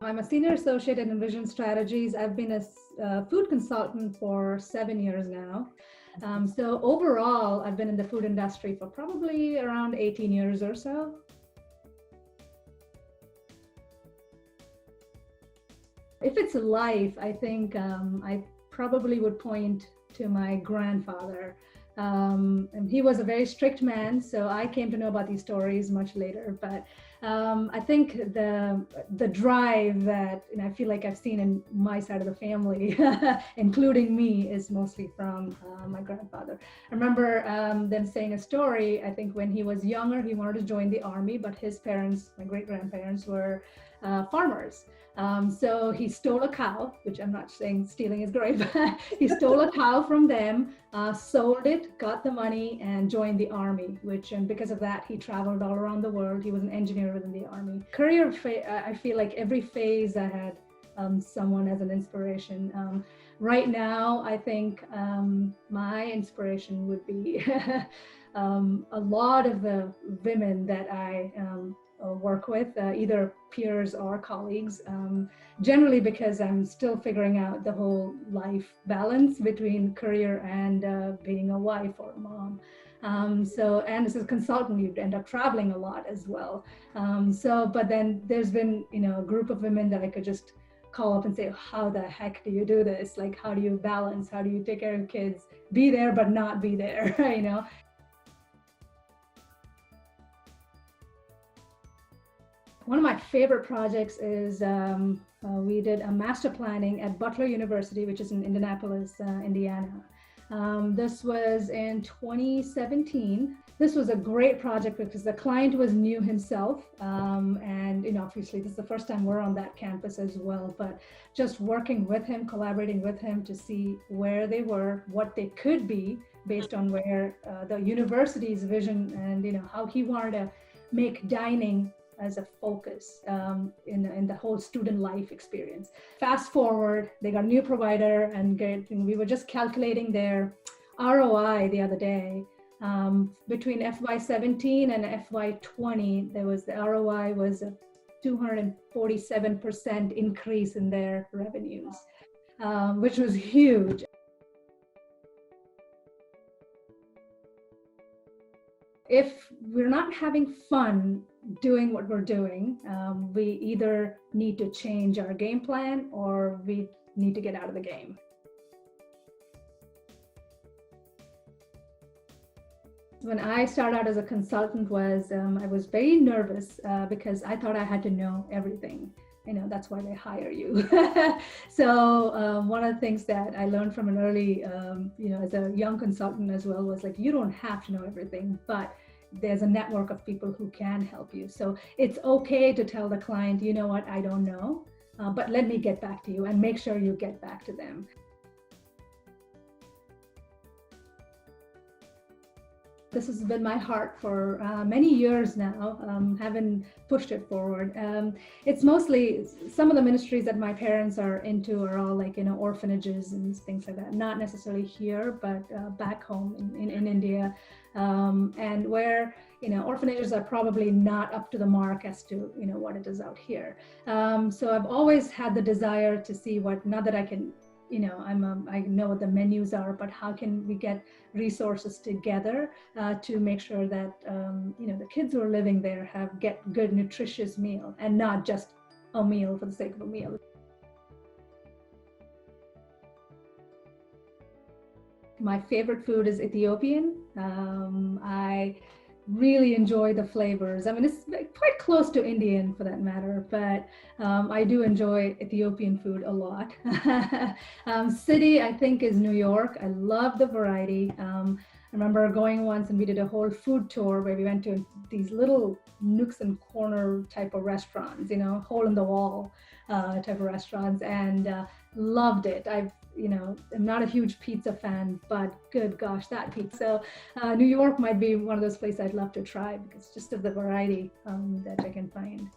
I'm a senior associate in Envision Strategies. I've been a food consultant for 7 years now. So overall, I've been in the food industry for probably around 18 years or so. If it's life, I think I probably would point to my grandfather. And he was a very strict man, so I came to know about these stories much later. But I think the drive that I feel like I've seen in my side of the family, including me, is mostly from my grandfather. I remember them saying a story. I think when he was younger, he wanted to join the army, but his parents, my great-grandparents, were farmers. So he stole a cow, which I'm not saying stealing is great, but he stole a cow from them, sold it, got the money, and joined the army, and because of that, he traveled all around the world. He was an engineer within the army. Career, I feel like every phase I had someone as an inspiration. Right now, I think my inspiration would be a lot of the women that I work with, either peers or colleagues, generally because I'm still figuring out the whole life balance between career and being a wife or a mom. And as a consultant, you'd end up traveling a lot as well. But then there's been, a group of women that I could just call up and say, how the heck do you do this? Like, how do you balance? How do you take care of kids? Be there, but not be there, One of my favorite projects is we did a master planning at Butler University, which is in Indianapolis, Indiana. This was in 2017. This was a great project because the client was new himself. And obviously this is the first time we're on that campus as well, but just working with him, collaborating with him to see where they were, what they could be based on where the university's vision and how he wanted to make dining as a focus in the whole student life experience. Fast forward, they got a new provider, and we were just calculating their ROI the other day. Between FY17 and FY20, the ROI was a 247% increase in their revenues, which was huge. If we're not having fun doing what we're doing, we either need to change our game plan or we need to get out of the game. When I started out as a consultant I was very nervous because I thought I had to know everything. That's why they hire you. So one of the things that I learned from an early, as a young consultant as well, was like, you don't have to know everything, but there's a network of people who can help you. So it's okay to tell the client, you know what, I don't know, but let me get back to you, and make sure you get back to them. This has been my heart for many years now, haven't pushed it forward. It's mostly some of the ministries that my parents are into are all like, orphanages and things like that. Not necessarily here, but back home in India. And where, orphanages are probably not up to the mark as to, what it is out here. So I've always had the desire to see not that I can, I know what the menus are, but how can we get resources together to make sure that, the kids who are living there get good, nutritious meal, and not just a meal for the sake of a meal. My favorite food is Ethiopian. I really enjoy the flavors. I mean, it's quite close to Indian for that matter, but I do enjoy Ethiopian food a lot. City, I think, is New York. I love the variety. I remember going once and we did a whole food tour where we went to these little nooks and corner type of restaurants, hole in the wall type of restaurants, and loved it. I'm not a huge pizza fan, but good gosh, that pizza. New York might be one of those places I'd love to try because just of the variety that I can find.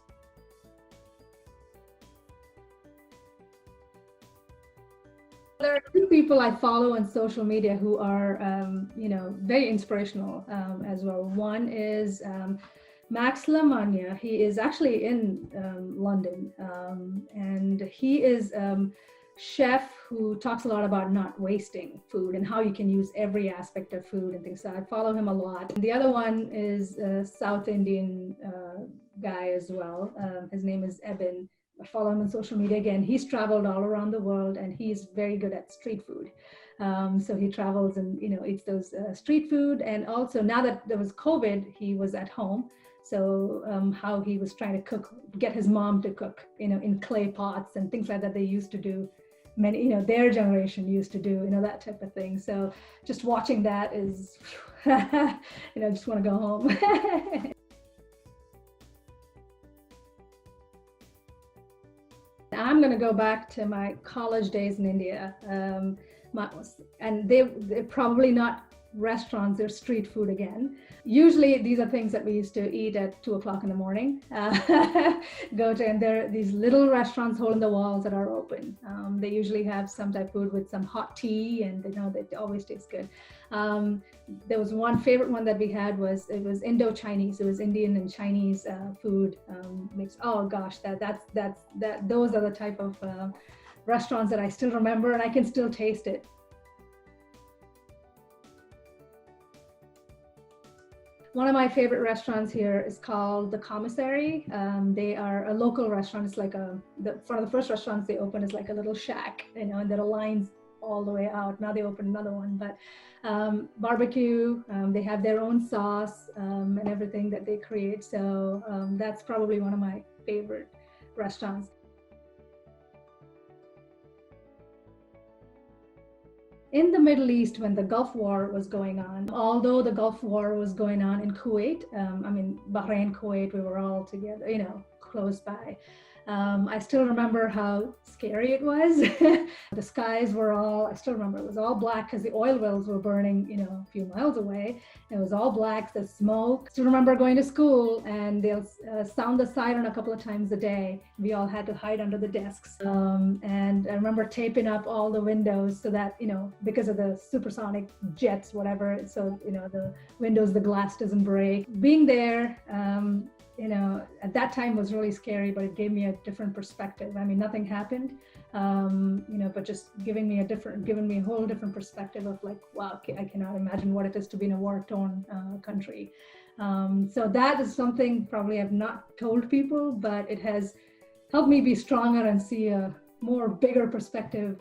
There are two people I follow on social media who are, very inspirational as well. One is Max Lamagna. He is actually in London, and he is chef who talks a lot about not wasting food and how you can use every aspect of food and things. So I follow him a lot. The other one is a South Indian guy as well. His name is Eben. I follow him on social media. Again, he's traveled all around the world and he's very good at street food. So he travels and eats those street food. And also now that there was COVID, he was at home. So how he was trying to cook, get his mom to cook, in clay pots and things like that they used to do. Many, their generation used to do, that type of thing. So just watching that is, just want to go home. I'm going to go back to my college days in India. And they're probably not restaurants, they're street food again. Usually these are things that we used to eat at 2:00 in the morning. Go to, and there are these little restaurants hole in the walls that are open. They usually have some type of food with some hot tea, and they always taste good. There was one favorite one that we had was Indo-Chinese. It was Indian and Chinese food mix. Oh gosh, those are the type of restaurants that I still remember and I can still taste it. One of my favorite restaurants here is called The Commissary. They are a local restaurant. It's like one of the first restaurants they opened is like a little shack, and there are lines all the way out. Now they opened another one, but barbecue, they have their own sauce and everything that they create. So that's probably one of my favorite restaurants. In the Middle East, when the Gulf War was going on, although the Gulf War was going on in Kuwait, Bahrain, Kuwait, we were all together, close by. I still remember how scary it was. The skies were I still remember it was all black because the oil wells were burning, a few miles away. It was all black, the smoke. I still remember going to school and they'll sound the siren a couple of times a day. We all had to hide under the desks. And I remember taping up all the windows so that, because of the supersonic jets, whatever, so, the windows, the glass doesn't break. Being there, at that time was really scary, but it gave me a different perspective. Nothing happened, but just giving me a whole different perspective of like, wow, I cannot imagine what it is to be in a war-torn country. So that is something probably I've not told people, but it has helped me be stronger and see a more bigger perspective